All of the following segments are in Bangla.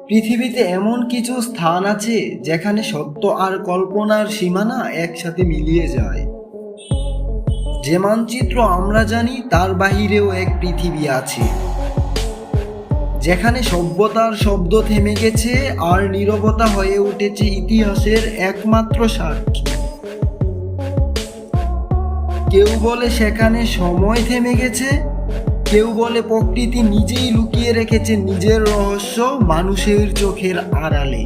পৃথিবীতে এমন কিছু স্থান আছে যেখানে সত্য আর কল্পনার সীমানা একসাথে মিলিয়ে যায়। যে মানচিত্র আমরা জানি তার বাহিরেও এক পৃথিবী আছে, যেখানে সভ্যতার শব্দ থেমে গেছে আর নীরবতা হয়ে উঠেছে ইতিহাসের একমাত্র সাক্ষী। কেউ বলে সেখানে সময় থেমে গেছে, কেউ বলে প্রকৃতি নিজেই লুকিয়ে রেখেছে নিজের রহস্য মানুষের চোখের আড়ালে।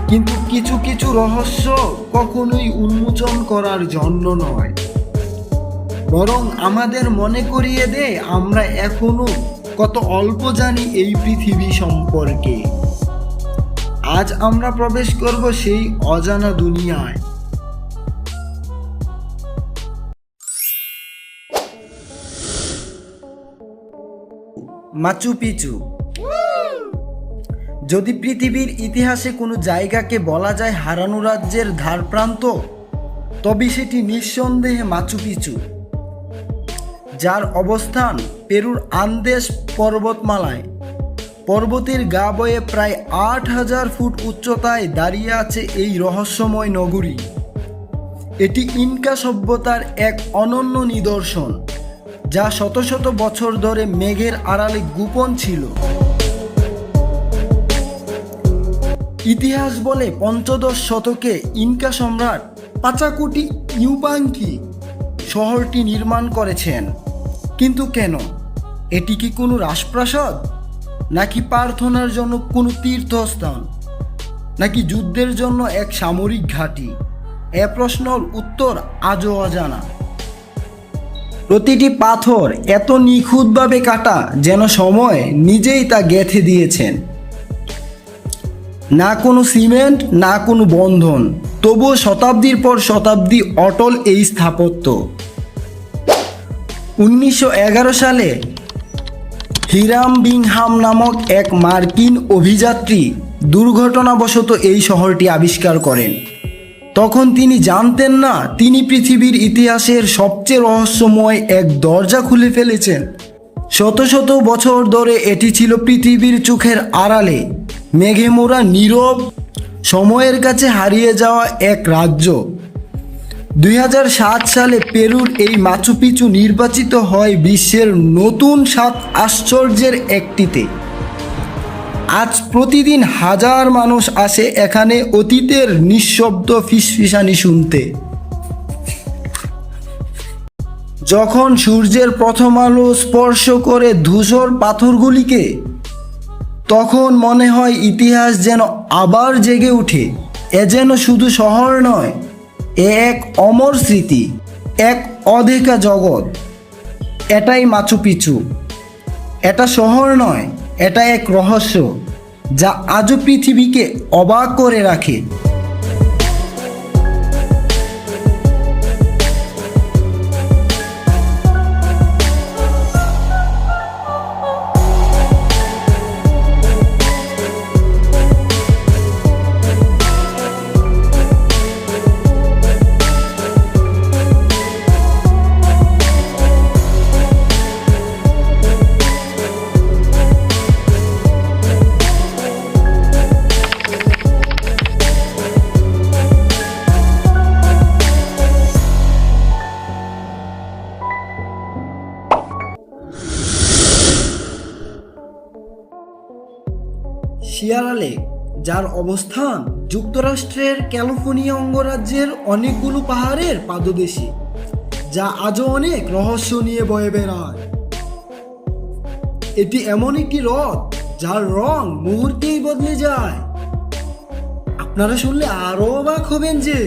কিন্তু কিছু কিছু রহস্য কখনোই উন্মোচন করার জন্য নয়, বরং আমাদের মনে করিয়ে দেয় আমরা এখনো কত অল্প জানি এই পৃথিবী সম্পর্কে। আজ আমরা প্রবেশ করব সেই অজানা দুনিয়ায়। Machu Picchu. যদি পৃথিবীর ইতিহাসে কোনো জায়গাকে বলা যায় হারানো রাজ্যের ধারপ্রান্ত, তবে সেটি নিঃসন্দেহে মাচু পিচু, যার অবস্থান পেরুর আন্দেস পর্বতমালায়। পর্বতের গা বয়ে প্রায় ৮,০০০ ফুট উচ্চতায় দাঁড়িয়ে আছে এই রহস্যময় নগরী। এটি ইনকা সভ্যতার এক অনন্য নিদর্শন, যা শত শত বছর ধরে মেঘের আড়ালে গোপন ছিল। ইতিহাস বলে পঞ্চদশ শতকে ইনকা সম্রাট পাচাকুটি ইউপাঙ্কি শহরটি নির্মাণ করেছেন। কিন্তু কেন? এটি কি কোনো রাজপ্রাসাদ, নাকি প্রার্থনার জন্য কোনো তীর্থস্থান, নাকি যুদ্ধের জন্য এক সামরিক ঘাঁটি? এ প্রশ্নের উত্তর আজও অজানা। প্রতিটি পাথর এত নিখুঁতভাবে কাটা যেন সময় নিজেই তা গেঁথে দিয়েছেন। না কোনো সিমেন্ট, না কোনো বন্ধন, তবুও শতাব্দীর পর শতাব্দী অটল এই স্থাপত্য। 1911 সালে হিরাম বিংহাম নামক এক মার্কিন অভিযাত্রী দুর্ঘটনাবশত এই শহরটি আবিষ্কার করেন। তখন তিনি জানতেন না তিনি পৃথিবীর ইতিহাসের সবচেয়ে রহস্যময় এক দরজা খুলে ফেলেছেন। শত শত বছর ধরে এটি ছিল পৃথিবীর চোখের আড়ালে, মেঘে মোড়া, নীরব, সময়ের কাছে হারিয়ে যাওয়া এক রাজ্য। 2007 সালে পেরুর এই মাচু পিচু নির্বাচিত হয় বিশ্বের নতুন 7 আশ্চর্যের একটিতে। আজ প্রতিদিন হাজার মানুষ আসে এখানে অতীতের নিঃশব্দ ফিসফিসানি শুনতে। যখন সূর্যের প্রথম আলো স্পর্শ করে ধূসর পাথরগুলিকে, তখন মনে হয় ইতিহাস যেন আবার জেগে ওঠে। এ যেন শুধু শহর নয়, এ এক অমর স্মৃতি, এক অদেখা জগৎ। এটাই মাচু পিচু। এটা শহর নয়, এটা এক রহস্য যা আজও পৃথিবীকে অবাক করে রাখে। সিয়েরা লেক, যার অবস্থান যুক্তরাষ্ট্রের ক্যালিফোর্নিয়া অঙ্গরাজ্যের অনেকগুলো পাহাড়ের পাদদেশে, যা আজও অনেক রহস্য নিয়ে বয়ে বেড়ায়। এটি এমন একটি হ্রদ যার রং মুহূর্তেই বদলে যায়। আপনারা শুনলে আরো অবাক হবেন যে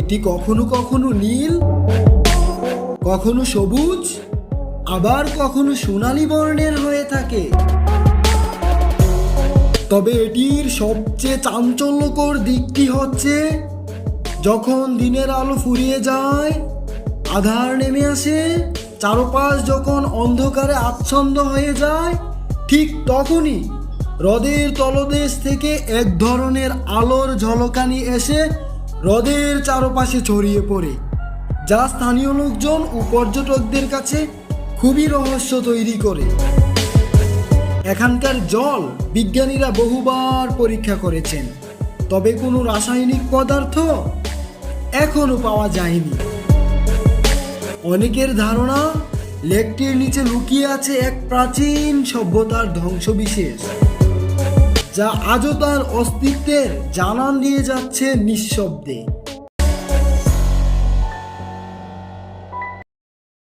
এটি কখনো কখনো নীল, কখনো সবুজ, আবার কখনো সোনালী বর্ণের হয়ে থাকে। তবে এটির সবচেয়ে চাঞ্চল্যকর দিকটি হচ্ছে, যখন দিনের আলো ফুরিয়ে যায়, আঁধার নেমে আসে, চারপাশ যখন অন্ধকারে আচ্ছন্ন হয়ে যায়, ঠিক তখনই হ্রদের তলদেশ থেকে এক ধরনের আলোর ঝলকানি এসে হ্রদের চারপাশে ছড়িয়ে পড়ে, যা স্থানীয় লোকজন ও পর্যটকদের কাছে খুবই রহস্য তৈরি করে। এখানকার জল বিজ্ঞানীরা বহুবার পরীক্ষা করেছেন, তবে কোনো রাসায়নিক পদার্থ এখনো পাওয়া যায়নি। অনেকের ধারণা লেকটির নিচে লুকিয়ে আছে এক প্রাচীন সভ্যতার ধ্বংসবিশেষ, যা আজও তার অস্তিত্বের জানান দিয়ে যাচ্ছে নিঃশব্দে।